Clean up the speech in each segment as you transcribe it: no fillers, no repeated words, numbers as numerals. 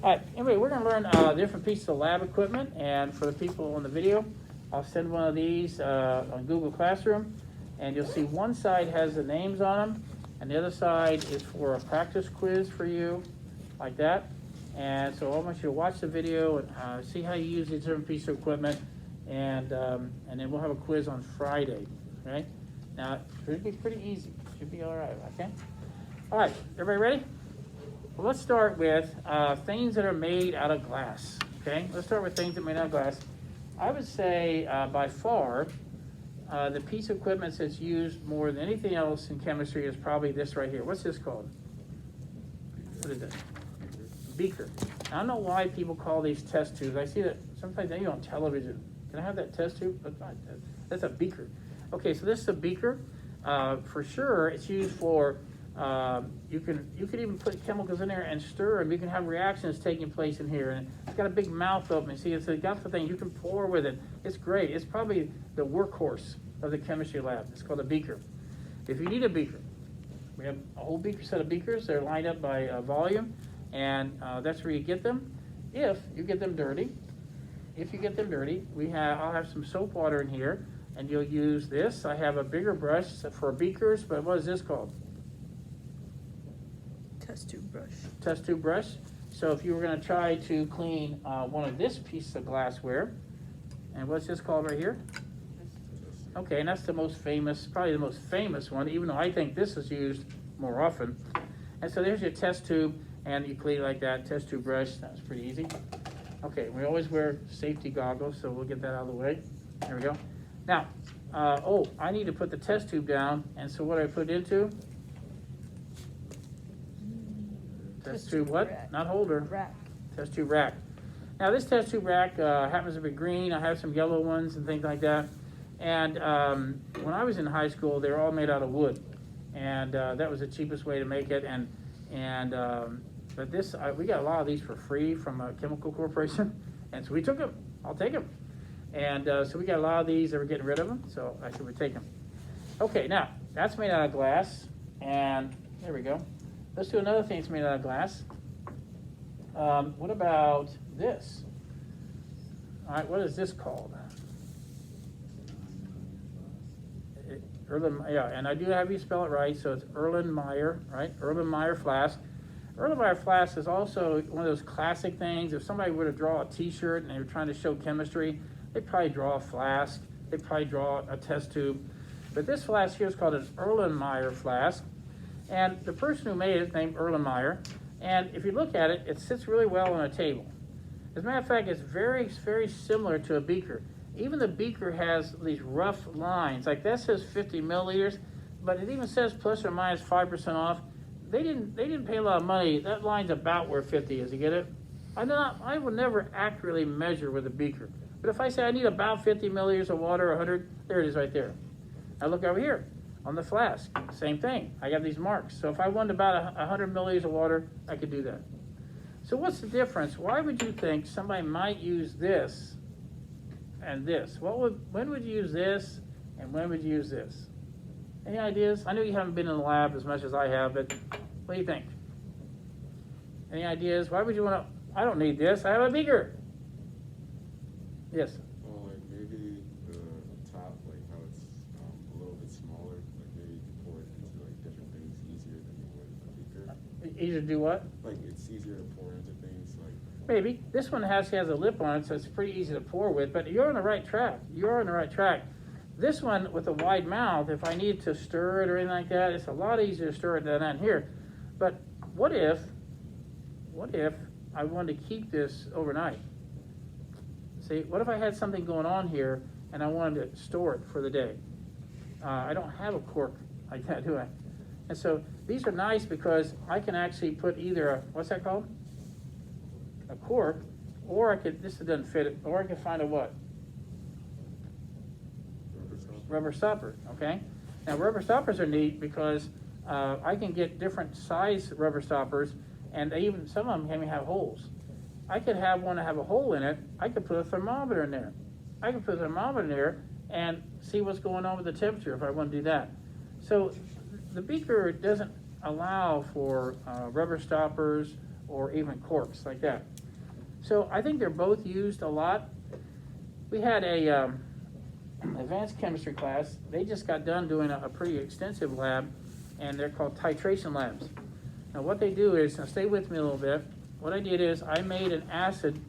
All right, anyway, we're gonna learn different pieces of lab equipment, and for the people on the video, I'll send one of these on Google Classroom, and you'll see one side has the names on them, and the other side is for a practice quiz for you, like that. And so I want you to watch the video and see how you use these different pieces of equipment, and then we'll have a quiz on Friday, okay? Now, it should be pretty easy, should be all right, okay? All right, everybody ready? Well, let's start with things that are made out of glass, okay? Let's start with things that are made out of glass. I would say by far, the piece of equipment that's used more than anything else in chemistry is probably this right here. What's this called? What is it? Beaker. I don't know why people call these test tubes. I see that sometimes they on television. Can I have that test tube? That's a beaker. Okay, so this is a beaker. For sure, it's used for you can even put chemicals in there and stir them. You can have reactions taking place in here, and it's got a big mouth open. See, it's got the thing you can pour with it. It's great. It's probably the workhorse of the chemistry lab. It's called a beaker. If you need a beaker, we have a whole beaker set of beakers. They're lined up by volume, and that's where you get them. If you get them dirty, I'll have some soap water in here, and you'll use this. I have a bigger brush for beakers, but what is this called? Test tube brush. Test tube brush. So if you were going to try to clean one of this piece of glassware, and what's this called right here? Okay, and that's the most famous, probably the most famous one, even though I think this is used more often. And so there's your test tube, and you clean it like that, test tube brush. That's pretty easy. Okay, we always wear safety goggles, so we'll get that out of the way. There we go. Now, I need to put the test tube down, and so what do I put it into? Test tube what? Rack. Not holder. Rack. Test tube rack. Now this test tube rack happens to be green. I have some yellow ones and things like that. And when I was in high school, they were all made out of wood, and that was the cheapest way to make it. But this, we got a lot of these for free from a chemical corporation, and so we took them. I'll take them. And so we got a lot of these that we're getting rid of them. So I said we take them. Okay, now that's made out of glass, and there we go. Let's do another thing that's made out of glass. What about this? All right, what is this called? And I do have you spell it right, so it's Erlenmeyer, right? Erlenmeyer flask. Erlenmeyer flask is also one of those classic things. If somebody were to draw a T-shirt and they were trying to show chemistry, they'd probably draw a flask. They'd probably draw a test tube. But this flask here is called an Erlenmeyer flask. And the person who made it is named Erlenmeyer. And if you look at it, it sits really well on a table. As a matter of fact, it's very, very similar to a beaker. Even the beaker has these rough lines. Like that says 50 milliliters, but it even says plus or minus 5% off. They didn't pay a lot of money. That line's about where 50 is. You get it? I would never accurately measure with a beaker. But if I say I need about 50 milliliters of water, 100, there it is right there. Now look over here. On the flask, same thing. I got these marks. So if I wanted about 100 milliliters of water, I could do that. So what's the difference? Why would you think somebody might use this and this? When would you use this and when would you use this? Any ideas? I know you haven't been in the lab as much as I have, but what do you think? Any ideas? Why would you want to? I don't need this. I have a beaker. Yes. Well, like maybe the top, like how it's a little bit smaller, like maybe you can pour it into like different things easier than you would with a beaker. Easier to do what? Like it's easier to pour into things like. Maybe. This one has a lip on it, so it's pretty easy to pour with, but you're on the right track. You're on the right track. This one with a wide mouth, if I need to stir it or anything like that, it's a lot easier to stir it than down here. But what if I wanted to keep this overnight? See, what if I had something going on here and I wanted to store it for the day? I don't have a cork like that, do I? And so these are nice because I can actually put either what's that called? A cork, or this doesn't fit it, or I could find a what? Rubber stopper, okay? Now rubber stoppers are neat because I can get different size rubber stoppers, and some of them can even have holes. I could have one that have a hole in it. I could put a thermometer in there. I could put a thermometer in there and see what's going on with the temperature if I want to do that. So the beaker doesn't allow for rubber stoppers or even corks like that. So I think they're both used a lot. We had a advanced chemistry class. They just got done doing a pretty extensive lab, and they're called titration labs. Now what they do is, now stay with me a little bit, what I did is I made an acid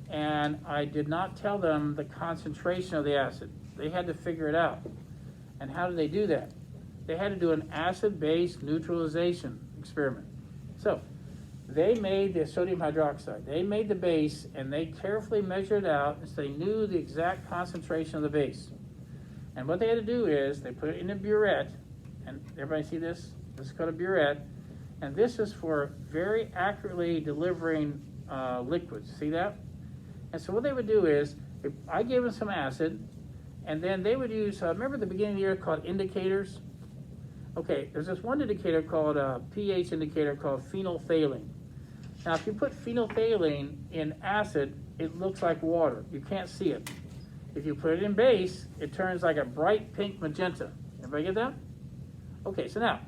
and I did not tell them the concentration of the acid. They had to figure it out. And how did they do that? They had to do an acid-base neutralization experiment. So they made the sodium hydroxide. They made the base and they carefully measured it out so they knew the exact concentration of the base. And what they had to do is they put it in a burette, and everybody see this? This is called a burette, and this is for very accurately delivering liquids. See that? And so what they would do is, if I gave them some acid, and then they would use, remember at the beginning of the year called indicators? Okay, there's this one indicator called a pH indicator called phenolphthalein. Now if you put phenolphthalein in acid, it looks like water. You can't see it. If you put it in base, it turns like a bright pink magenta. Everybody get that? Okay, so now,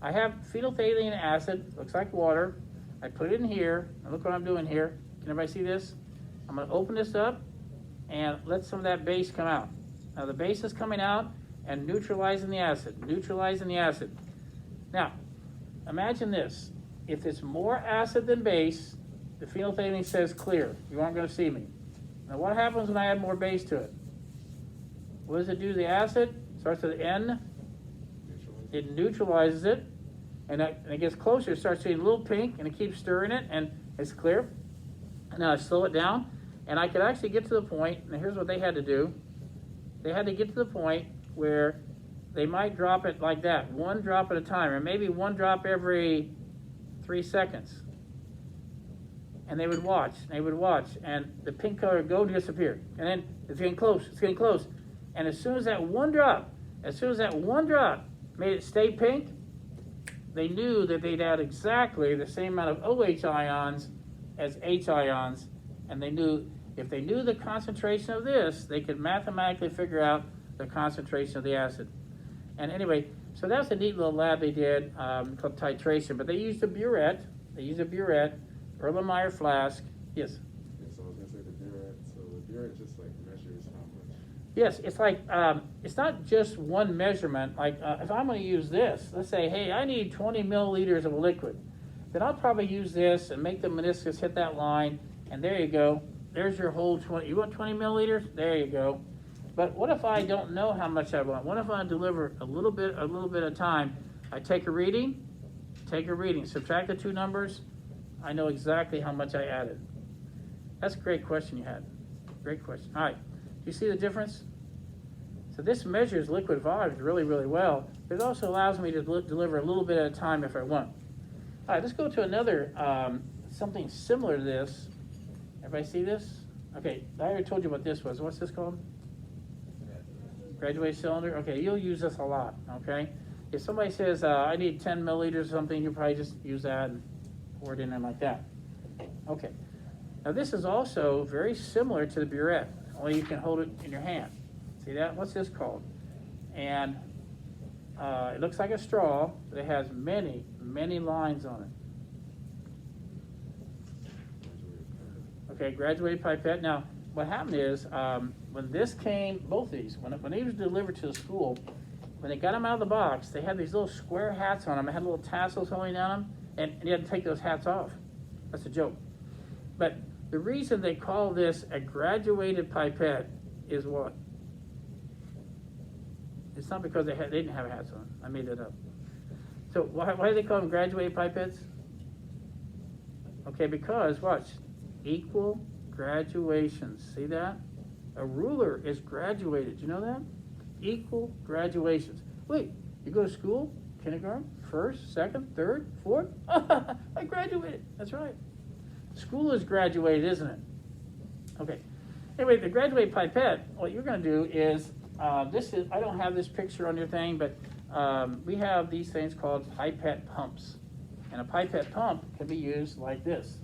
I have phenolphthalein acid, looks like water. I put it in here, and look what I'm doing here. Can everybody see this? I'm gonna open this up and let some of that base come out. Now the base is coming out and neutralizing the acid, neutralizing the acid. Now, imagine this. If it's more acid than base, the phenolphthalein says clear. You aren't gonna see me. Now what happens when I add more base to it? What does it do to the acid? Starts with N. It neutralizes it. And it gets closer, it starts getting a little pink, and it keeps stirring it, and it's clear. Now I slow it down, and I could actually get to the point, and here's what they had to do. They had to get to the point where they might drop it like that, one drop at a time, or maybe one drop every 3 seconds. And they would watch, and the pink color would go disappear. And then it's getting close, And as soon as that one drop made it stay pink, they knew that they'd add exactly the same amount of OH ions as H ions, and they knew if they knew the concentration of this, they could mathematically figure out the concentration of the acid. And anyway, so that was a neat little lab they did called titration, but they used a burette, Erlenmeyer flask. Yes? Yeah, so I was gonna say the burette, so the burette just like measures how much. Yes, it's like, it's not just one measurement. Like if I'm gonna use this, let's say, hey, I need 20 milliliters of a liquid. Then I'll probably use this and make the meniscus hit that line, and there you go. There's your whole 20, you want 20 milliliters? There you go. But what if I don't know how much I want? What if I deliver a little bit at a time? I take a reading, subtract the two numbers, I know exactly how much I added. That's a great question you had. Great question. All right, do you see the difference? So this measures liquid volumes really, really well. It also allows me to deliver a little bit at a time if I want. All right, let's go to another, something similar to this. Everybody see this? Okay, I already told you what this was. What's this called? Graduate cylinder. Okay, you'll use this a lot, okay? If somebody says, I need 10 milliliters or something, you probably just use that and pour it in there like that. Okay, now this is also very similar to the burette, only you can hold it in your hand. See that? What's this called? And it looks like a straw, but it has many, many lines on it. Okay, graduated pipette. Now, what happened is, when this came, both these, when they was delivered to the school, when they got them out of the box, they had these little square hats on them. They had little tassels holding down them, and you had to take those hats off. That's a joke. But the reason they call this a graduated pipette is what? It's not because they didn't have hats on. I made that up. So why do they call them graduated pipettes? Okay, because watch, equal graduations. See that? A ruler is graduated. Do you know that? Equal graduations. Wait, you go to school? Kindergarten? First, second, third, fourth? I graduated. That's right. School is graduated, isn't it? Okay. Anyway, the graduated pipette, what you're going to do is, I don't have this picture on your thing, but we have these things called pipette pumps. And a pipette pump can be used like this.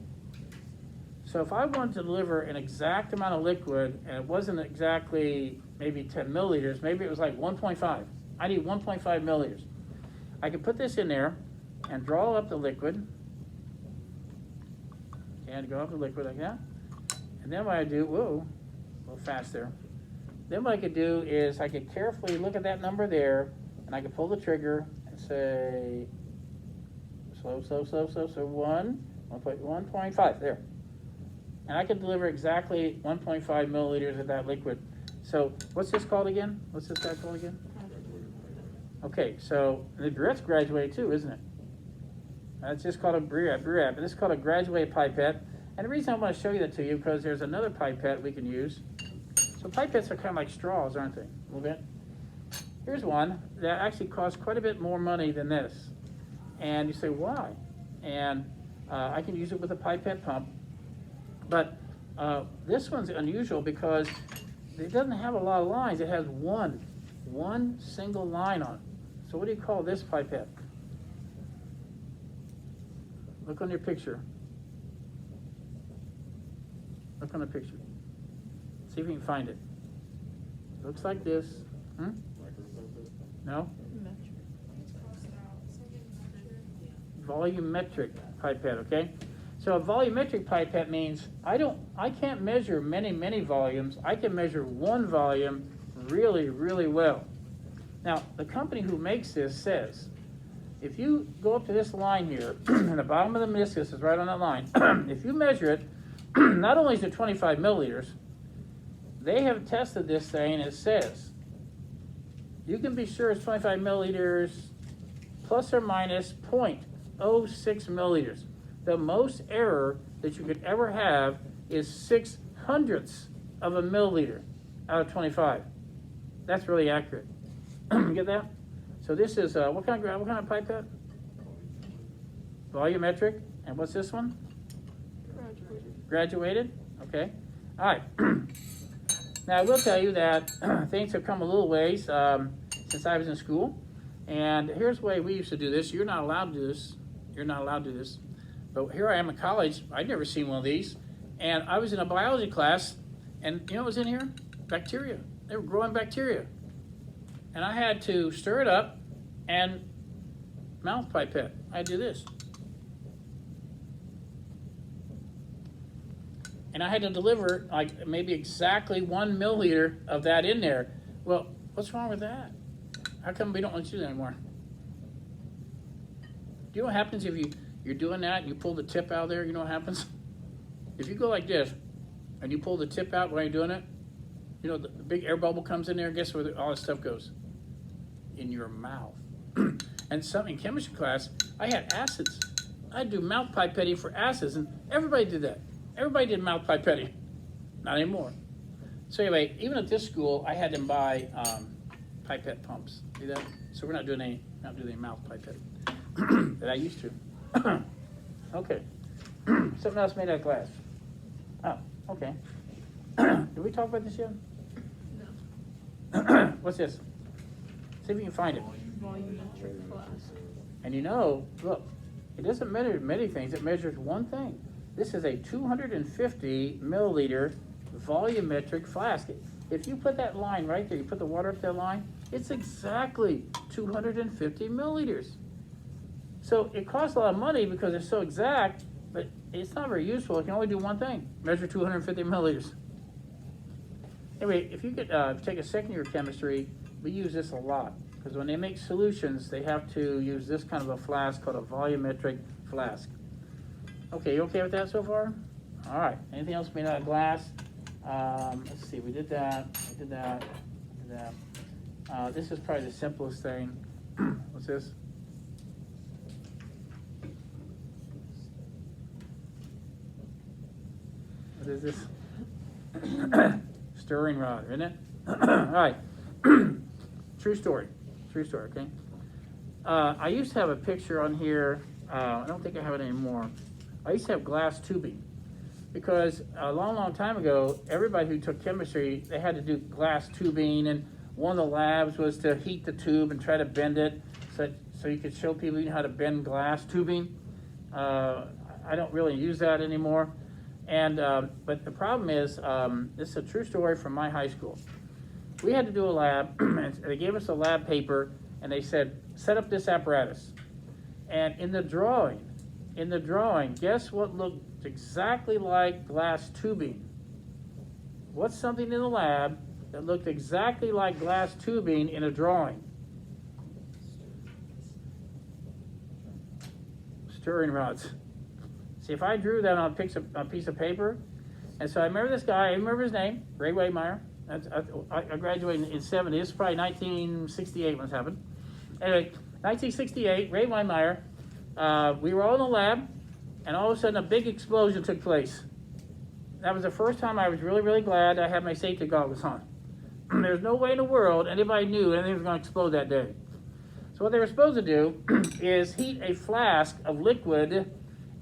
So if I wanted to deliver an exact amount of liquid, and it wasn't exactly maybe 10 milliliters, maybe it was like 1.5. I need 1.5 milliliters. I could put this in there and draw up the liquid. Okay, and go up the liquid like that. And then what I do, whoa, a little fast there. Then what I could do is I could carefully look at that number there, and I could pull the trigger and say, slow, 1.5, there. And I can deliver exactly 1.5 milliliters of that liquid. So what's this called again? What's this guy called again? Okay, so the Burette's graduated too, isn't it? It's just called a Burette, but this is called a graduated pipette. And the reason I want to show you that to you, because there's another pipette we can use. So pipettes are kind of like straws, aren't they? A little bit. Here's one that actually costs quite a bit more money than this. And you say, why? And I can use it with a pipette pump. But this one's unusual because it doesn't have a lot of lines. It has one single line on it. So what do you call this pipette? Look on your picture. Look on the picture. See if you can find it. Looks like this. No? Volumetric pipette, okay? So a volumetric pipette means I can't measure many volumes. I can measure one volume really, really well. Now, the company who makes this says, if you go up to this line here, and the bottom of the meniscus is right on that line, if you measure it, not only is it 25 milliliters, they have tested this thing and it says, you can be sure it's 25 milliliters plus or minus 0.06 milliliters. The most error that you could ever have is 0.06 of a milliliter out of 25. That's really accurate. Get that? So this is, what kind of pipette? Volumetric. And what's this one? Graduated? Okay. All right. Now, I will tell you that things have come a little ways since I was in school. And here's the way we used to do this. You're not allowed to do this. You're not allowed to do this. But here I am in college. I'd never seen one of these. And I was in a biology class. And you know what was in here? Bacteria. They were growing bacteria. And I had to stir it up and mouth pipette. I do this. And I had to deliver like maybe exactly 1 milliliter of that in there. Well, what's wrong with that? How come we don't let you do that anymore? Do you know what happens if you're doing that and you pull the tip out of there? You know what happens? If you go like this and you pull the tip out while you're doing it, you know, the big air bubble comes in there, guess where all this stuff goes? In your mouth. And in chemistry class, I had acids. I'd do mouth pipetting for acids, and everybody did that. Everybody did mouth pipetting. Not anymore. So anyway, even at this school, I had them buy pipette pumps. See that? So we're not doing any mouth pipetting that I used to. Okay. Something else made out of glass. Oh, okay. Did we talk about this yet? No. What's this? See if you can find it. Volumetric flask. And you know, look, it doesn't measure many things. It measures one thing. This is a 250 milliliter volumetric flask. If you put that line right there, you put the water up that line, it's exactly 250 milliliters. So it costs a lot of money because it's so exact, but it's not very useful. It can only do one thing, measure 250 milliliters. Anyway, if you could take a second year chemistry, we use this a lot. Because when they make solutions, they have to use this kind of a flask called a volumetric flask. Okay, you okay with that so far? All right, anything else made out of glass? Let's see, we did that. This is probably the simplest thing. What's this? What is this? Stirring rod, isn't it? All right. True story, okay? I used to have a picture on here. I don't think I have it anymore. I used to have glass tubing because a long time ago, everybody who took chemistry, they had to do glass tubing, and one of the labs was to heat the tube and try to bend it so you could show people how to bend glass tubing. I don't really use that anymore. And but the problem is, this is a true story from my high school. We had to do a lab, and they gave us a lab paper, and they said, set up this apparatus. And in the drawing, in the drawing, guess what looked exactly like glass tubing? What's something in the lab that looked exactly like glass tubing in a drawing? Stirring rods. See, if I drew that on a piece of paper, and so I remember this guy, I remember his name, Ray Waymire. I graduated in 70, this is probably 1968 when this happened. Anyway, 1968, Ray Waymire, we were all in the lab, and all of a sudden a big explosion took place. That was the first time I was really, really glad I had my safety goggles on. There's no way in the world anybody knew anything was going to explode that day. So what they were supposed to do is heat a flask of liquid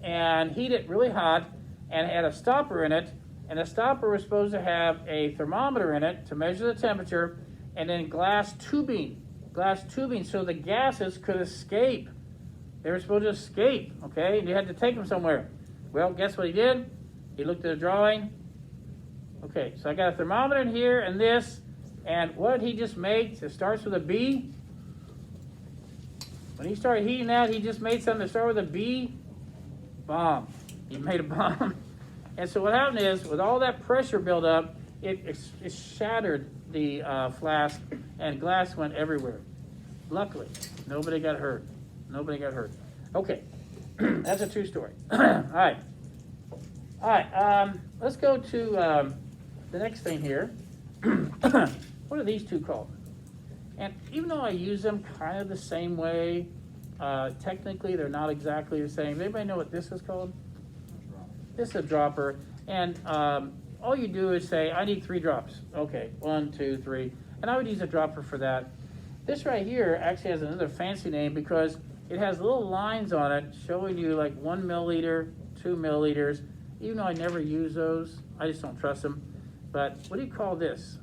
and heat it really hot and add a stopper in it, and the stopper was supposed to have a thermometer in it to measure the temperature, and then glass tubing so the gases could escape. They were supposed to escape, okay? And you had to take them somewhere. Well, guess what he did? He looked at the drawing. Okay, so I got a thermometer in here and this, and what did he just make? It starts with a B. When he started heating that, he just made something that started with a B. Bomb. He made a bomb. And so what happened is, with all that pressure buildup, it shattered the flask, and glass went everywhere. Luckily, nobody got hurt. Nobody got hurt. Okay, that's a true story. All right. Let's go to the next thing here. What are these two called? And even though I use them kind of the same way, technically they're not exactly the same. Anybody know what this is called? This is a dropper, and all you do is say, I need 3 drops. Okay, 1, 2, 3, and I would use a dropper for that. This right here actually has another fancy name because it has little lines on it showing you like 1 milliliter, 2 milliliters. Even though I never use those, I just don't trust them. But what do you call this?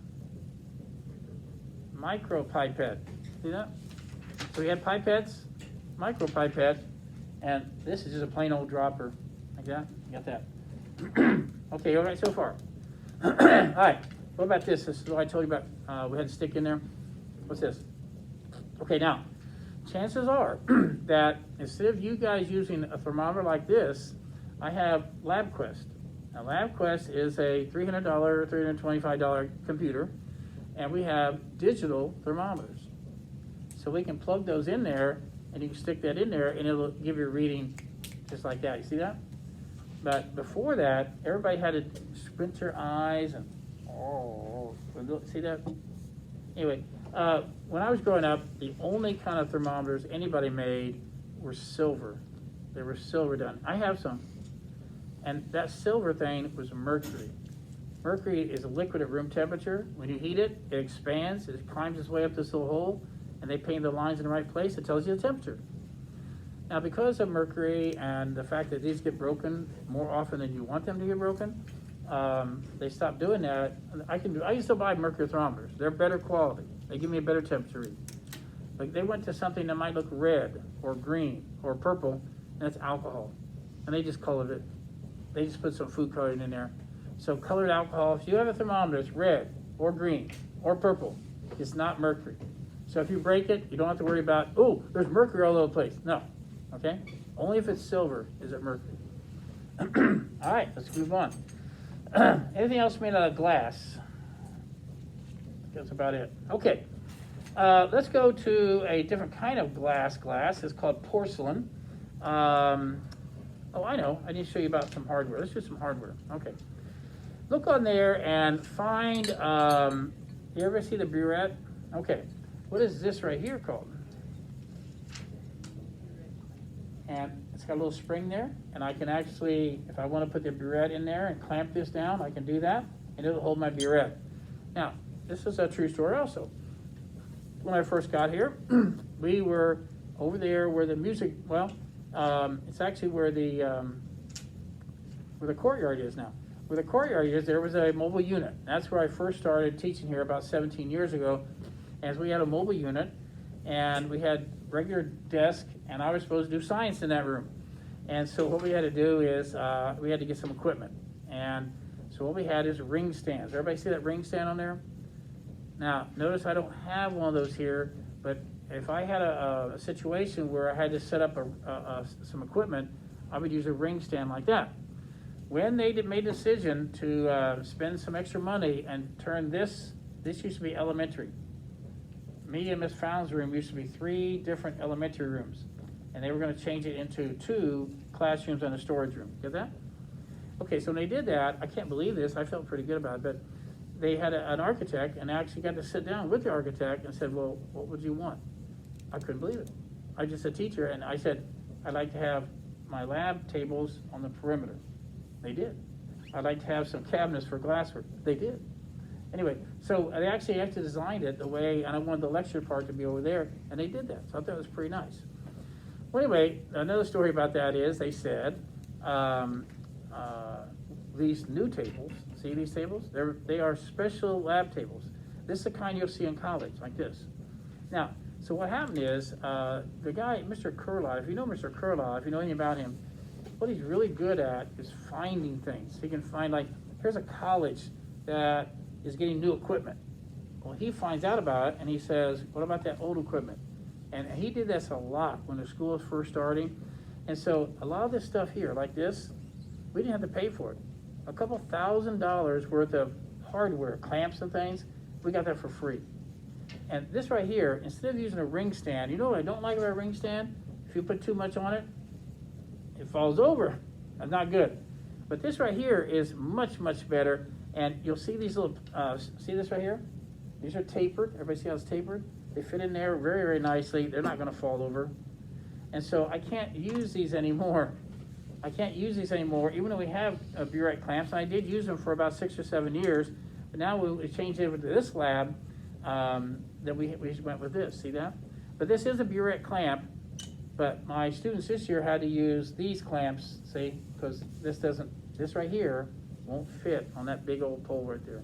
Micro pipette. See that? So we had pipettes, micro pipette, and this is just a plain old dropper. Like that? You got that? Okay, all right so far. All right, what about this? This is what I told you about. We had a stick in there. What's this? Okay, now, chances are that instead of you guys using a thermometer like this, I have LabQuest. Now, LabQuest is a $300, $325 computer, and we have digital thermometers. So we can plug those in there, and you can stick that in there, and it'll give you a reading just like that. You see that? But before that, everybody had to squint their eyes and, see that? Anyway, when I was growing up, the only kind of thermometers anybody made were silver. They were silver done. I have some. And that silver thing was mercury. Mercury is a liquid at room temperature. When you heat it, it expands, it climbs its way up this little hole, and they paint the lines in the right place. It tells you the temperature. Now, because of mercury and the fact that these get broken more often than you want them to get broken, they stopped doing that. I used to buy mercury thermometers. They're better quality. They give me a better temperature read. Like they went to something that might look red or green or purple, and that's alcohol. And they just colored it. They just put some food coloring in there. So colored alcohol, if you have a thermometer, it's red or green or purple. It's not mercury. So if you break it, you don't have to worry about, oh, there's mercury all over the place. No, okay? Only if it's silver is it mercury. All right, let's move on. Anything else made out of glass? That's about it. Okay, let's go to a different kind of glass. It's called porcelain. Oh, I know. I need to show you about some hardware. Let's do some hardware. Okay. Look on there and find, you ever see the burette? Okay. What is this right here called? And it's got a little spring there, and I can actually, if I want to put the burette in there and clamp this down, I can do that, and it'll hold my burette. Now, this is a true story also. When I first got here, we were over there where the music, it's actually where the courtyard is now. Where the courtyard is, there was a mobile unit. That's where I first started teaching here about 17 years ago. As we had a mobile unit, and we had regular desk, and I was supposed to do science in that room. And so what we had to do is we had to get some equipment. And so what we had is ring stands. Everybody see that ring stand on there? Now, notice I don't have one of those here, but if I had a situation where I had to set up some equipment, I would use a ring stand like that. When they made a decision to spend some extra money and turn this used to be elementary. Me and Miss Frown's room used to be 3 different elementary rooms, and they were going to change it into 2 classrooms and a storage room. Get that? Okay, so when they did that, I can't believe this, I felt pretty good about it, but they had an architect, and I actually got to sit down with the architect and said, well, what would you want? I couldn't believe it. I just a teacher, and I said, I'd like to have my lab tables on the perimeter. They did. I'd like to have some cabinets for glassware. They did. Anyway, so they actually designed it the way, and I wanted the lecture part to be over there, and they did that. So I thought it was pretty nice. Well, anyway, another story about that is they said these new tables, see these tables? They are special lab tables. This is the kind you'll see in college, like this. Now, so what happened is the guy, Mr. Kurlot, if you know Mr. Kurlot, if you know anything about him, what he's really good at is finding things. He can find, like, here's a college that is getting new equipment. Well, he finds out about it, and he says, what about that old equipment? And he did this a lot when the school was first starting. And so a lot of this stuff here, like this, we didn't have to pay for it. A couple $1,000s worth of hardware, clamps and things, we got that for free. And this right here, instead of using a ring stand, you know what I don't like about a ring stand? If you put too much on it, it falls over. That's not good. But this right here is much, much better. And you'll see these little, see this right here? These are tapered. Everybody see how it's tapered? They fit in there very, very nicely. They're not going to fall over. And so I can't use these anymore. I can't use these anymore, even though we have burette clamps. And I did use them for about 6 or 7 years. But now we changed it over to this lab that we went with this. See that? But this is a burette clamp. But my students this year had to use these clamps, see, because this right here won't fit on that big old pole right there.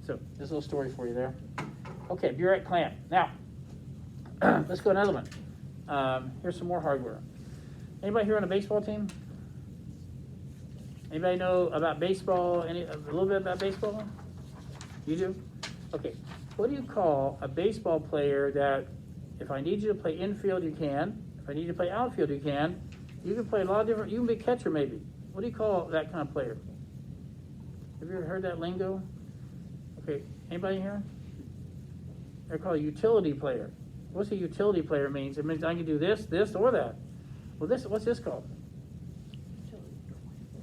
So this little story for you there. Okay, burette clamp. Now, let's go to another one. Here's some more hardware. Anybody here on a baseball team? Anybody know about baseball? A little bit about baseball? You do? Okay. What do you call a baseball player that if I need you to play infield, you can. If I need you to play outfield, you can. You can play a lot of different, you can be a catcher maybe. What do you call that kind of player? Have you ever heard that lingo? Okay, anybody here? They're called a utility player. What's a utility player means? It means I can do this, this, or that. Well, what's this called?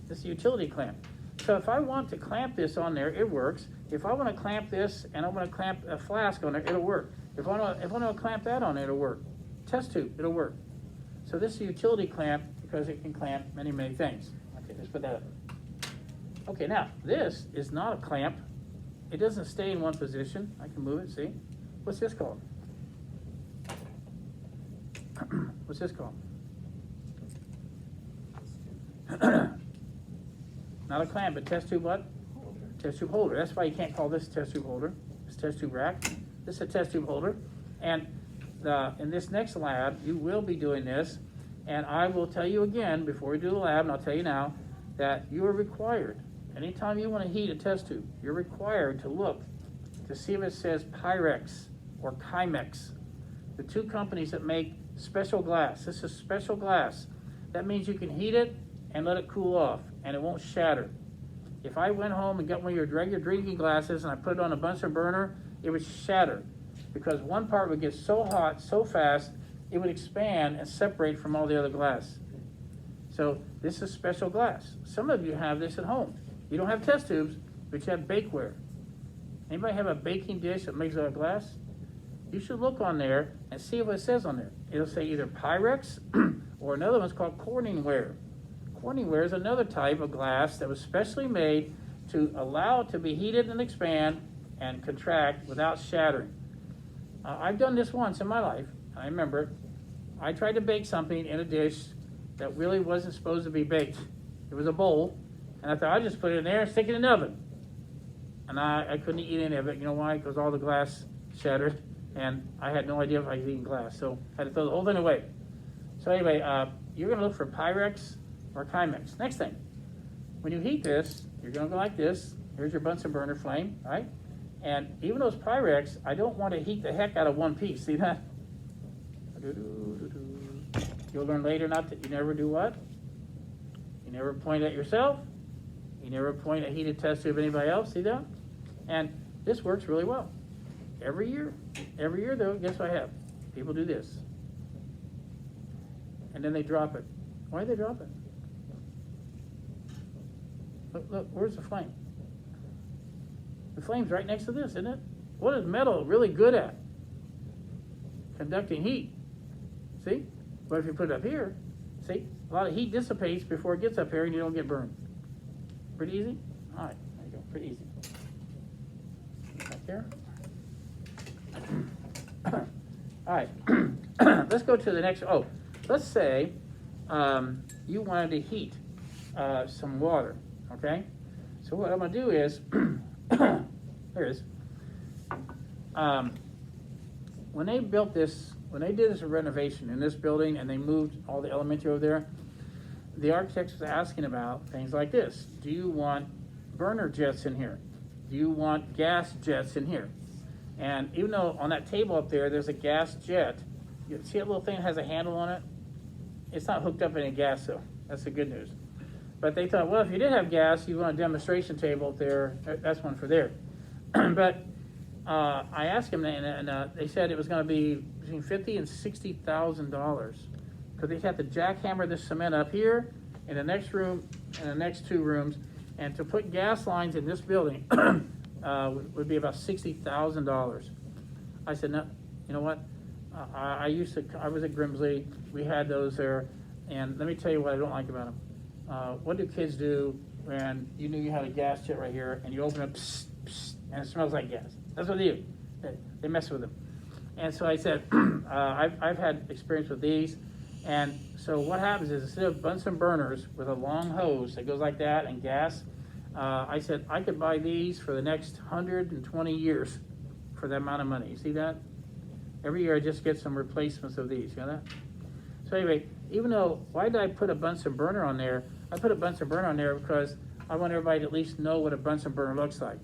This is a utility clamp. So if I want to clamp this on there, it works. If I want to clamp this and I want to clamp a flask on there, it'll work. If I want to clamp that on it, it'll work. Test tube, it'll work. So this is a utility clamp because it can clamp many, many things. Okay, let's put that up. Okay, now this is not a clamp. It doesn't stay in one position. I can move it, see? What's this called? What's this called? Not a clamp, but test tube what? Holder. Test tube holder. That's why you can't call this a test tube holder. It's test tube rack. This is a test tube holder. And in this next lab, you will be doing this. And I will tell you again, before we do the lab, and I'll tell you now, that you are required, anytime you want to heat a test tube, you're required to look to see if it says Pyrex or Chemex, the 2 companies that make special glass. This is special glass. That means you can heat it and let it cool off, and it won't shatter. If I went home and got one of your regular drinking glasses and I put it on a Bunsen burner, it would shatter because one part would get so hot so fast it would expand and separate from all the other glass. So this is special glass. Some of you have this at home. You don't have test tubes, but you have bakeware. Anybody have a baking dish that makes out of glass? You should look on there and see what it says on there. It'll say either Pyrex or another one's called Corningware. Corningware is another type of glass that was specially made to allow it to be heated and expand and contract without shattering. I've done this once in my life. I remember I tried to bake something in a dish that really wasn't supposed to be baked. It was a bowl, and I thought I'd just put it in there and stick it in the oven. And I couldn't eat any of it. You know why? Because all the glass shattered, and I had no idea if I was eating glass, so I had to throw the whole thing away. So anyway, you're going to look for Pyrex or Chemex. Next thing, when you heat this, you're going to go like this. Here's your Bunsen burner flame, right? And even though it's Pyrex, I don't want to heat the heck out of one piece. See that? You'll learn later not that you never do what? You never point at yourself. You never point a heated test tube at anybody else. See that? And this works really well. Every year though, guess what I have? People do this. And then they drop it. Why do they drop it? Look, where's the flame? The flame's right next to this, isn't it? What is metal really good at? Conducting heat. See? But if you put it up here, see? A lot of heat dissipates before it gets up here and you don't get burned. Pretty easy? All right, there you go, pretty easy. Right there. All right, let's go to the next, let's say you wanted to heat some water, okay? So what I'm gonna do is, there it is. When they built this, when they did this renovation in this building and they moved all the elementary over there, the architects was asking about things like this. Do you want burner jets in here? Do you want gas jets in here? And even though on that table up there, there's a gas jet, you see that little thing that has a handle on it? It's not hooked up in a gas, though. That's the good news. But they thought, well, if you did have gas, you want a demonstration table up there. That's one for there. But I asked them, and they said it was going to be between $50,000 and $60,000 because they had to jackhammer the cement up here in the next room and the next two rooms, and to put gas lines in this building would be about $60,000. I said, no, you know what? I was at Grimsley. We had those there, and let me tell you what I don't like about them. What do kids do when you knew you had a gas jet right here and you open it, psst, psst, and it smells like gas? That's what they do. They mess with them. And so I said, I've had experience with these. And so what happens is instead of Bunsen burners with a long hose that goes like that and gas, I said I could buy these for the next 120 years for that amount of money. You see that? Every year I just get some replacements of these. You know that? So anyway, even though, why did I put a Bunsen burner on there? I put a Bunsen burner on there because I want everybody to at least know what a Bunsen burner looks like.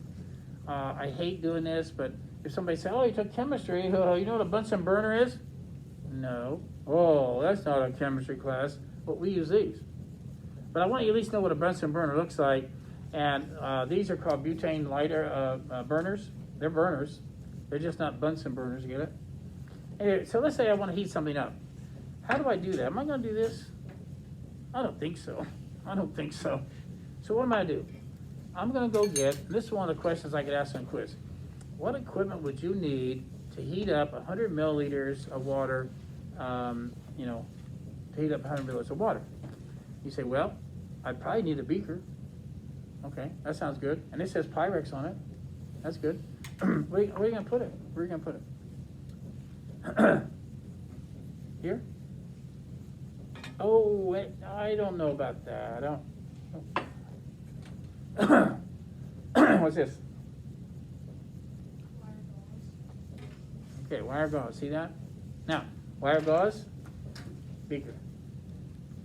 I hate doing this, but if somebody says, oh, you took chemistry, you know what a Bunsen burner is? No. Oh, that's not a chemistry class. But we use these. But I want you to at least know what a Bunsen burner looks like. And these are called butane lighter burners. They're burners. They're just not Bunsen burners, you get it? Anyway, so let's say I want to heat something up. How do I do that? Am I going to do this? I don't think so. I don't think so. So what am I going to do? I'm going to go get, this is one of the questions I could ask on a quiz. What equipment would you need to heat up 100 milliliters of water, to heat up 100 milliliters of water? You say, well, I probably need a beaker. Okay, that sounds good. And it says Pyrex on it. That's good. Where are you going to put it? Where are you going to put it? Here? Oh, wait, I don't know about that. What's this? Okay, wire gauze. See that? Now, wire gauze, beaker.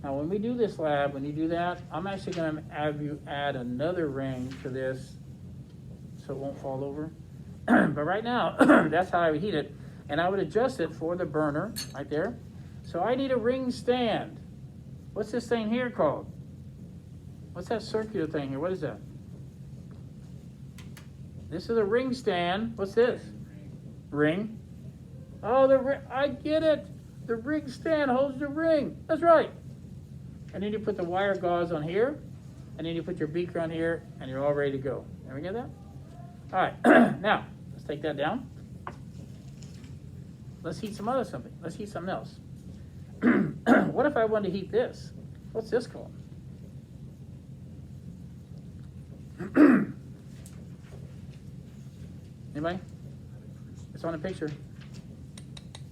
Now, when we do this lab, when you do that, I'm actually going to have you add another ring to this so it won't fall over. But right now, that's how I would heat it. And I would adjust it for the burner right there. So I need a ring stand. What's this thing here called? What's that circular thing here? What is that? This is a ring stand. What's this? Ring. Oh, I get it. The ring stand holds the ring. That's right. And then you put the wire gauze on here, and then you put your beaker on here, and you're all ready to go. Can we get that? All right. Now, let's take that down. Let's heat some other something. Let's heat something else. What if I wanted to heat this? What's this called? Anybody? It's on the picture. Is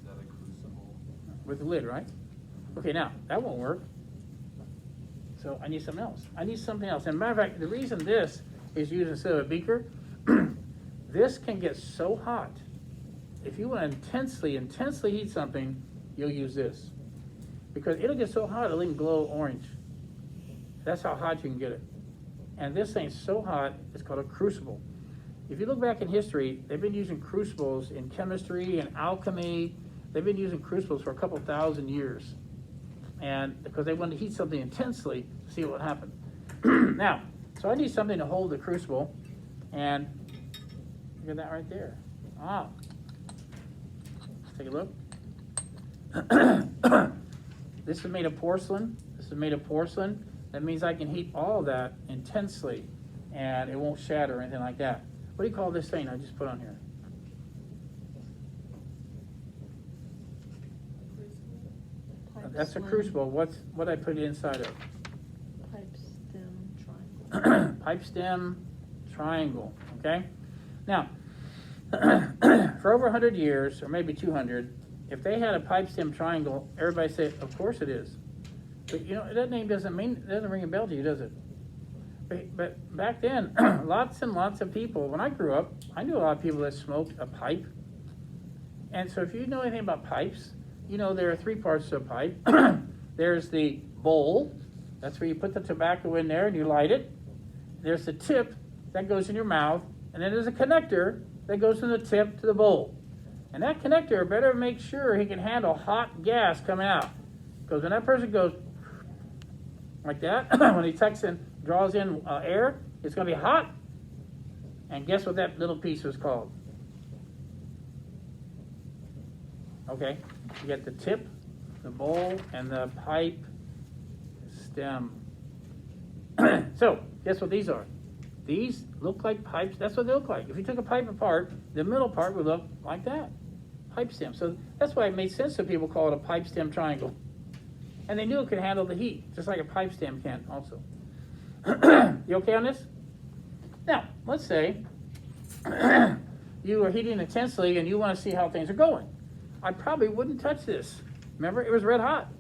that a crucible? With the lid, right? Okay, now, that won't work. So I need something else. I need something else. And matter of fact, the reason this is used instead of a beaker, this can get so hot. If you want to intensely heat something, you'll use this. Because it'll get so hot, it'll even glow orange. That's how hot you can get it. And this thing's so hot, it's called a crucible. If you look back in history, they've been using crucibles in chemistry and alchemy. They've been using crucibles for a couple thousand years. and because they wanted to heat something intensely to see what would happen. Now, so I need something to hold the crucible, and look at that right there. Ah, let's take a look. This is made of porcelain. This is made of porcelain. That means I can heat all of that intensely, and it won't shatter or anything like that. What do you call this thing I just put on here? That's a crucible. What I put inside of? Pipe stem triangle. Pipe stem triangle. Okay. Now, for over 100 years, or maybe 200, if they had a pipe stem triangle, everybody say, "Of course it is." But you know that name doesn't ring a bell to you, does it? But back then, lots and lots of people. When I grew up, I knew a lot of people that smoked a pipe. And so, if you know anything about pipes, you know there are three parts to a pipe. There's the bowl. That's where you put the tobacco in there and you light it. There's the tip that goes in your mouth, and then there's a connector that goes from the tip to the bowl. And that connector better make sure he can handle hot gas coming out. Because when that person goes like that, when he tucks in, draws in air, it's going to be hot. And guess what that little piece was called? Okay, you get the tip, the bowl, and the pipe stem. So, guess what these are? These look like pipes. That's what they look like. If you took a pipe apart, the middle part would look like that. Pipe stem. So that's why it made sense that people call it a pipe stem triangle. And they knew it could handle the heat, just like a pipe stem can also. You okay on this? Now, let's say you are heating intensely and you want to see how things are going. I probably wouldn't touch this. Remember, it was red hot.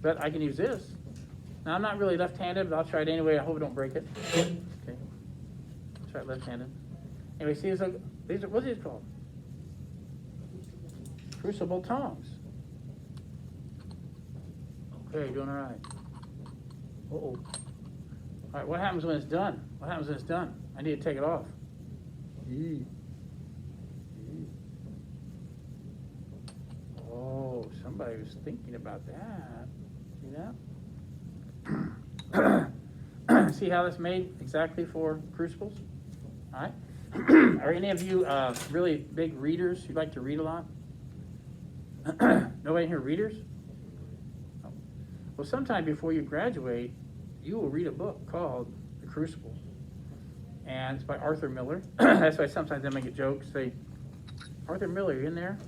But I can use this. Now, I'm not really left-handed, but I'll try it anyway. I hope I don't break it. Okay. Try it left-handed. Anyway, see, these are, what are these called? Crucible tongs. Okay, doing all right. Uh-oh. All right, what happens when it's done? What happens when it's done? I need to take it off. Oh, somebody was thinking about that. See that? See how that's made exactly for crucibles? All right. Are any of you really big readers? You like to read a lot? Nobody here readers? Oh. Well, sometime before you graduate, you will read a book called The Crucible. And it's by Arthur Miller. That's why sometimes I make a joke, say, Arthur Miller, you in there?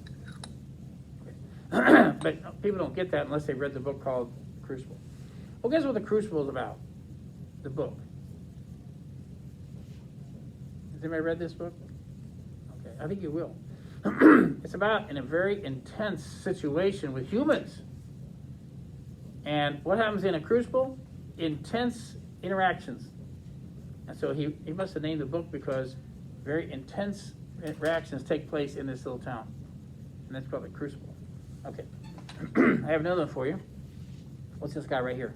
But people don't get that unless they read the book called The Crucible. Well, guess what The Crucible is about? The book. Has anybody read this book? Okay, I think you will. It's about in a very intense situation with humans. And what happens in a crucible? Intense interactions. And so he must have named the book because very intense interactions take place in this little town. And that's called The Crucible. Okay. I have another one for you. What's this guy right here?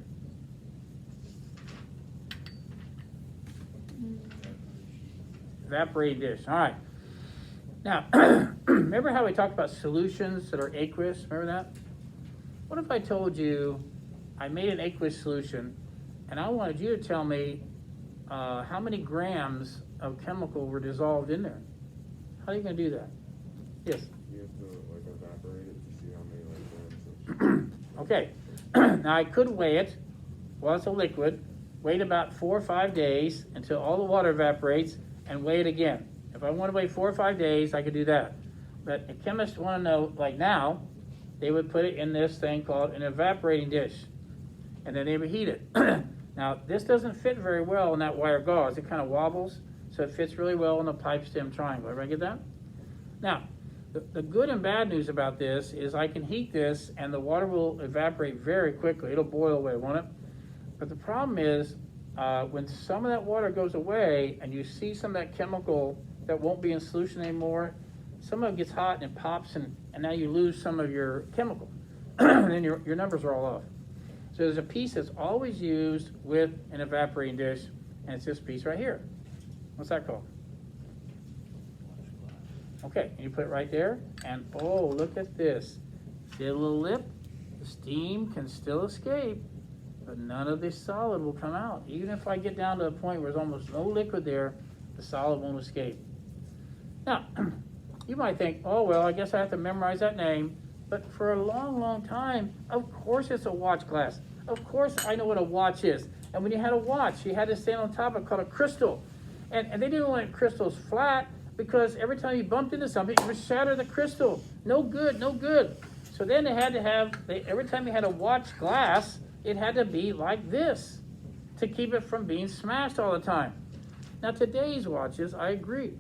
Evaporating dish. All right. Now, remember how we talked about solutions that are aqueous? Remember that? What if I told you I made an aqueous solution and I wanted you to tell me how many grams of chemical were dissolved in there? How are you going to do that? Yes? You have to like evaporate it to see how many like grams of Okay. Now I could weigh it while it's a liquid, wait about 4 or 5 days until all the water evaporates, and weigh it again. If I want to wait 4 or 5 days, I could do that. But if chemists want to know, like now, they would put it in this thing called an evaporating dish, and then they would heat it. Now, this doesn't fit very well in that wire gauze. It kind of wobbles, so it fits really well in the pipe stem triangle. Everybody get that? Now, the good and bad news about this is I can heat this, and the water will evaporate very quickly. It'll boil away, won't it? But the problem is, when some of that water goes away, and you see some of that chemical that won't be in solution anymore, some of it gets hot and it pops, and now you lose some of your chemical. And then your numbers are all off. So there's a piece that's always used with an evaporating dish, and it's this piece right here. What's that called? Okay, and you put it right there, and oh, look at this. See a little lip? the steam can still escape, but none of the solid will come out. Even if I get down to a point where there's almost no liquid there, the solid won't escape. Now, you might think, oh, well, I guess I have to memorize that name. But for a long, long time, of course it's a watch glass. Of course I know what a watch is. And when you had a watch, you had to stand on top of it called a crystal. And they didn't want crystals flat because every time you bumped into something, it would shatter the crystal. No good, no good. So then they had to have, every time you had a watch glass, it had to be like this to keep it from being smashed all the time. Now today's watches, I agree.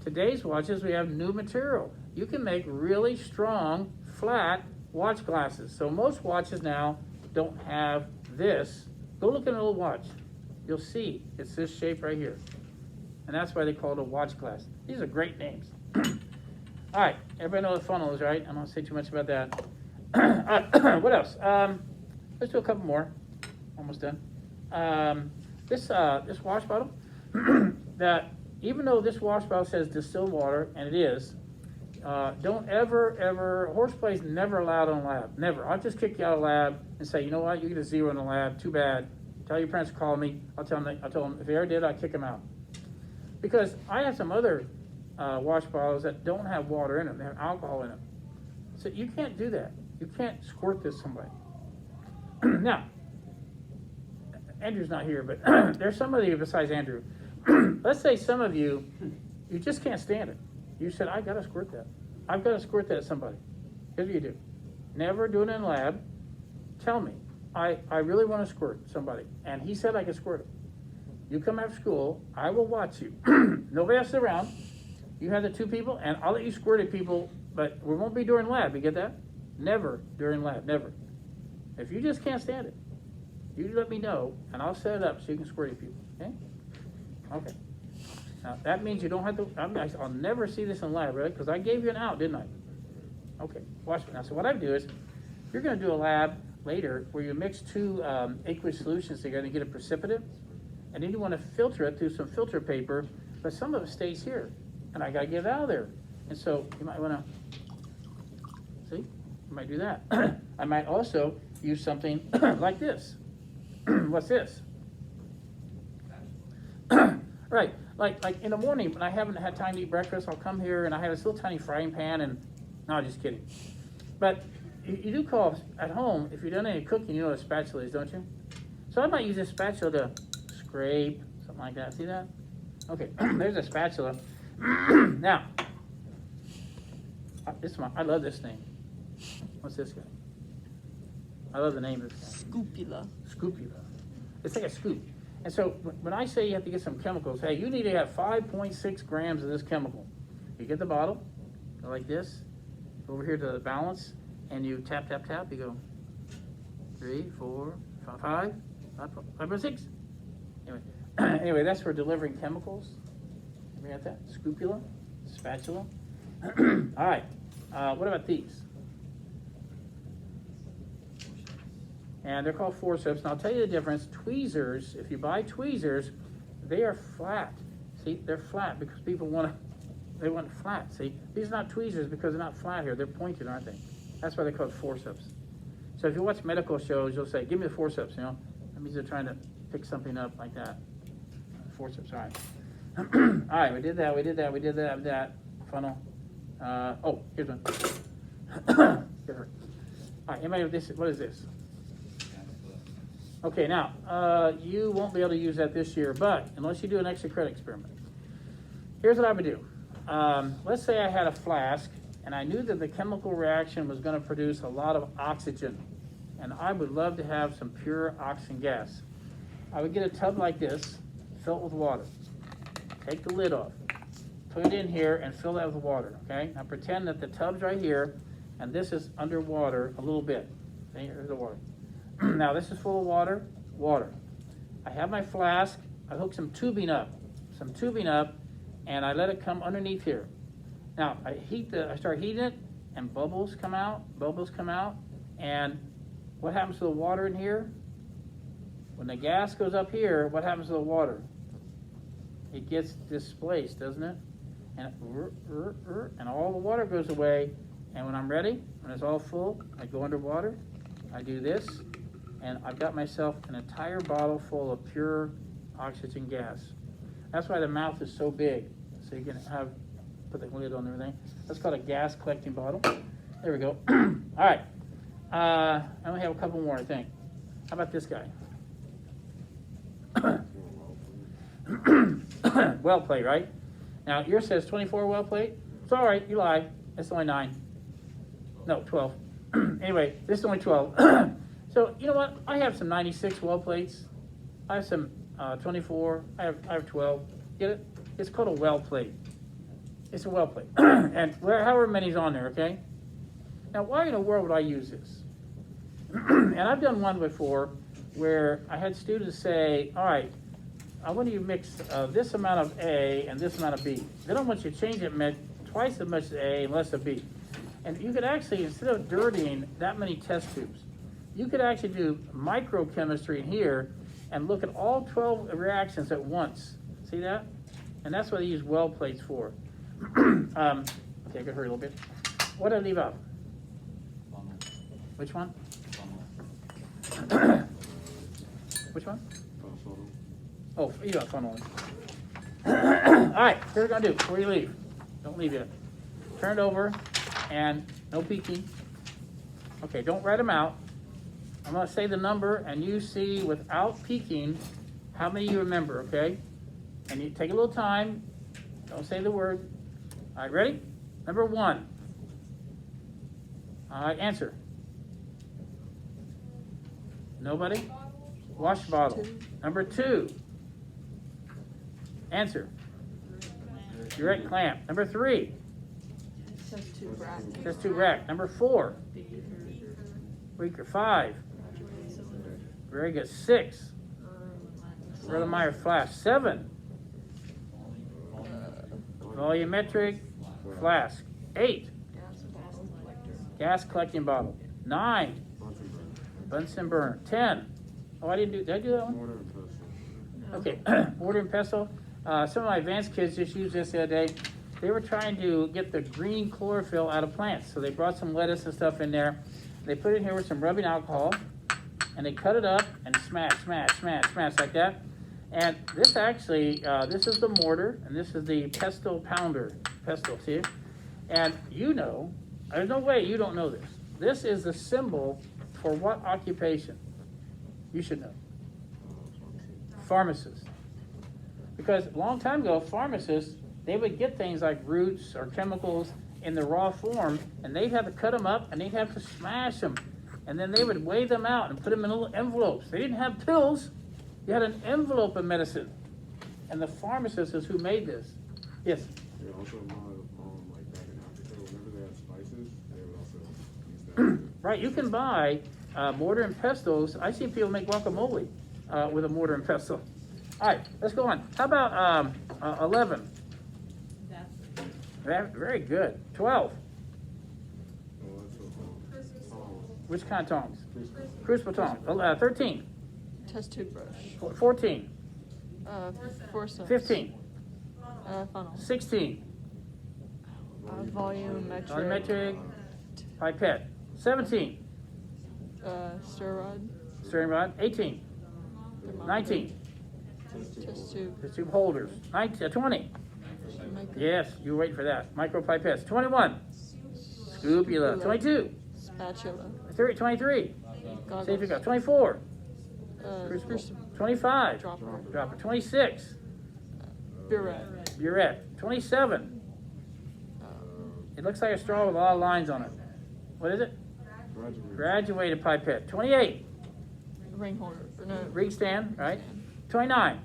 Today's watches, we have new material. You can make really strong, flat watch glasses. So most watches now don't have this. Go look at an old watch. You'll see it's this shape right here. And that's why they call it a watch glass. These are great names. All right, everybody know what funnel is, right? I'm not gonna say too much about that. All right, what else? Let's do a couple more. Almost done. This wash bottle, that even though this wash bottle says distilled water, and it is, don't ever, horseplay is never allowed on lab. Never. I'll just kick you out of lab and say, you know what, you get a 0 in the lab, too bad. Tell your parents to call me. I'll tell them if they ever did, I'll kick them out. Because I have some other wash bottles that don't have water in them, they have alcohol in them. So you can't do that. You can't squirt this somebody. Now, Andrew's not here, but there's somebody besides Andrew. Let's say some of you just can't stand it. You said, I gotta squirt that. I've gotta squirt that at somebody. Here's what you do. Never do it in lab. Tell me, I really wanna squirt somebody. And he said I could squirt it. You come after school, I will watch you. Nobody else is around. You have the 2 people, and I'll let you squirt at people, but we won't be during lab. You get that? Never during lab, never. If you just can't stand it, you let me know, and I'll set it up so you can squirt at people, okay? Okay. Now, that means you don't have to, I'll never see this in lab, right? Because I gave you an out, didn't I? Okay, watch me. Now, so what I do is, you're gonna do a lab later where you mix 2 aqueous solutions together and get a precipitate, and then you wanna filter it through some filter paper, but some of it stays here, and I gotta get it out of there. And so, you might wanna, see? You might do that. I might also use something like this. What's this? Right, like in the morning when I haven't had time to eat breakfast, I'll come here and I have this little tiny frying pan and, no, just kidding. But you do call at home, if you've done any cooking, you know what a spatula is, don't you? So I might use this spatula to scrape, something like that, see that? Okay, there's a spatula. Now, I love this thing. What's this guy? I love the name of this guy. Scoopula. Scoopula. It's like a scoop. And so when I say you have to get some chemicals, hey, you need to have 5.6 grams of this chemical. You get the bottle, go like this, go over here to the balance, and you tap, tap, tap. You go 3, 4, 5, 5.6. Anyway, that's for delivering chemicals. You got that? Scoopula, spatula. All right. What about these? And they're called forceps. And I'll tell you the difference. Tweezers, if you buy tweezers, they are flat. See, they're flat because people want flat. See, these are not tweezers because they're not flat here. They're pointed, aren't they? That's why they're called forceps. So if you watch medical shows, you'll say, give me the forceps, you know. That means they're trying to pick something up like that. Forceps, all right. All right, we did that. Funnel. Oh, here's one. Get hurt. All right, anybody with this? What is this? Okay, now, you won't be able to use that this year, but unless you do an extra credit experiment. Here's what I would do. Let's say I had a flask, and I knew that the chemical reaction was going to produce a lot of oxygen, and I would love to have some pure oxygen gas. I would get a tub like this, fill it with water. Take the lid off, put it in here, and fill that with water, okay? Now pretend that the tub's right here, and this is underwater a little bit. Okay, here's the water. Now this is full of water. I have my flask, I hook some tubing up, and I let it come underneath here. Now I start heating it, and bubbles come out, and what happens to the water in here? When the gas goes up here, what happens to the water? It gets displaced, doesn't it? And all the water goes away, and when I'm ready, when it's all full, I go underwater, I do this, and I've got myself an entire bottle full of pure oxygen gas. That's why the mouth is so big, so you can put the lid on everything. That's called a gas collecting bottle. There we go. All right. I only have a couple more, I think. How about this guy? Well plate, right? Now, yours says 24 well plate. It's all right, you lie. It's only 9. No, 12. Anyway, this is only 12. So, you know what? I have some 96 well plates. I have some 24. I have 12. Get it? It's called a well plate. It's a well plate. And however many's on there, okay? Now, why in the world would I use this? And I've done one before where I had students say, all right, I want you to mix this amount of A and this amount of B. Then I want you to change it twice as much as A and less of B. And you could actually, instead of dirtying that many test tubes, you could actually do microchemistry in here and look at all 12 reactions at once. See that? And that's what they use well plates for. Okay, I gotta hurry a little bit. What did I leave out? Which one? Which one? Oh, you got funnel. All right, here's what we're gonna do before you leave. Don't leave yet. Turn it over, and no peeking. Okay, don't write them out. I'm gonna say the number, and you see without peeking how many you remember. Okay? And you take a little time. Don't say the word. All right, ready? Number 1. All right, answer. Nobody? Wash bottle. Number 2. Answer. Direct clamp. Number 3. Says 2 brack. Says 2 rack. Number 4. Weaker. 5. Very good. 6. Erlenmeyer flask. 7. Volumetric flask. 8. Gas collecting bottle. 9. Bunsen burner. 10. Oh, did I do that one? Mortar and pestle. Okay, mortar and pestle. Some of my advanced kids just used this the other day. They were trying to get the green chlorophyll out of plants. So they brought some lettuce and stuff in there. They put it in here with some rubbing alcohol, and they cut it up and smash like that. And this actually, this is the mortar, and this is the pestle pounder. Pestle, see it? And you know, there's no way you don't know this. This is the symbol for what occupation? You should know. Pharmacists. Because a long time ago, pharmacists, they would get things like roots or chemicals in the raw form, and they'd have to cut them up, and they'd have to smash them. And then they would weigh them out and put them in little envelopes. They didn't have pills. You had an envelope of medicine. And the pharmacist is who made this. Yes? Yeah, also like back in Africa, whenever they had spices, they would also use that. Right, you can buy mortar and pestles. I see people make guacamole with a mortar and pestle. All right, let's go on. How about 11? Very good. 12. Oh, that's so cool. Which kind of tongs? Crucible tongs. 13. Test tube brush. 14. Forceps. 15. Funnel. 16. Volumetric. Volumetric pipette. 17. Stir rod. Stirring rod. 18. 19. Test tube. The tube holders. 20. Yes, you wait for that. Micropipettes. 21. Scopula. 22. Spatula. 23. Goggles. See if you got 24. Crucible. 25. Dropper. Dropper. 26. Burette. Burette. 27. It looks like a straw with a lot of lines on it. What is it? Graduated pipette. 28. Ring holder. No. Ring stand, right? 29.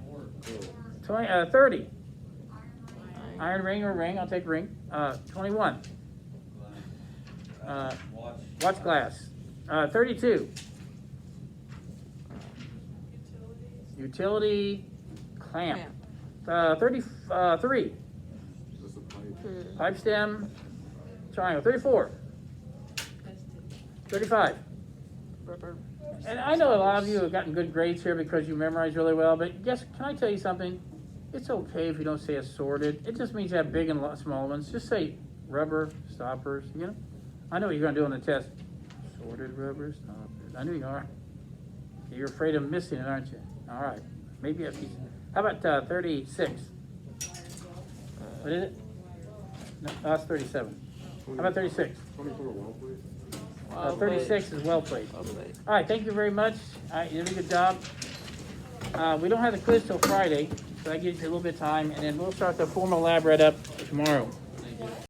30. Iron ring or ring, I'll take ring. 21. Watch glass. 32. Utility clamp. 33. Just a pipe. Pipe stem. Triangle. 34. 35. Rubber. And I know a lot of you have gotten good grades here because you memorize really well, but guess, can I tell you something? It's okay if you don't say assorted. It just means you have big and small ones. Just say rubber stoppers, you know? I know what you're gonna do on the test. Assorted rubber stoppers. I knew you are. You're afraid of missing it, aren't you? All right. Maybe a piece. How about 36? What is it? No, that's 37. How about 36? 24 well played. 36 is well played. Well played. All right, thank you very much. All right, you did a good job. We don't have the quiz till Friday, so that gives you a little bit of time, and then we'll start the formal lab right up tomorrow.